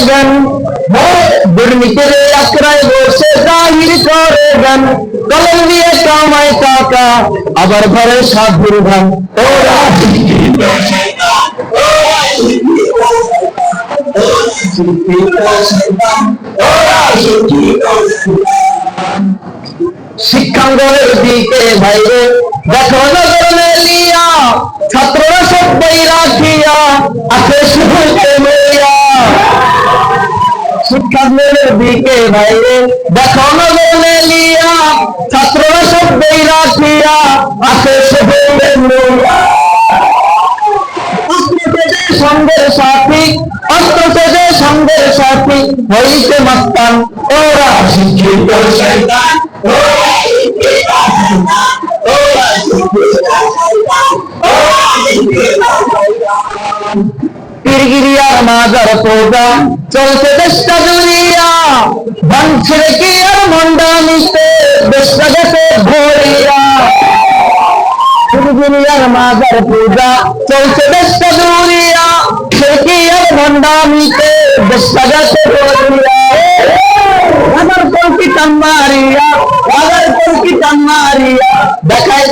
জ্ঞান, দুর্নীতির আশ্রয় বসে জাহির করে জ্ঞান, কলম দিয়ে কামায় টাকা আবার ঘরে সাধুর ধান। ওরা শিক্ষিত শয়তান, ওরা শিক্ষিত শয়তান, ওরা শিক্ষিত শয়তান। শিক্ষাঙ্গনের দিকে ভাইরে দেখো নজর মেলিয়া, ছাত্ররা সবাই রাখিয়া আছে শুধু মেলিয়া। শিক্ষাঙ্গনের দিকে ভাইরে দেখো নজর মেলিয়া, ছাত্ররা সবাই রাখিয়া আছে শুধু মেলিয়া। সঙ্গের সাথী, অস্ত্র সেজে সঙ্গের সাথী হইতে মাস্তান। ওরা শিক্ষিত শয়তান, ওরা শিক্ষিত শয়তান, ওরা শিক্ষিত শয়তান, ওরা শিক্ষিত শয়তান। পীরগিরিয়ার মাজার পূজা চলছে দেশটা জুড়িয়া, ভাঙছে কি আর মন্ডামিতে দেশটা গেছে ভরিয়া। পীরগিরিয়ার মাজার পূজা চলছে দেশটা জুড়িয়া, সে কি আর মন্ডামিতে দেশটা গেছে ভরিয়া। রাজার কলকি টান মারিয়া, রাজার কলকি টান মারিয়া দেখায়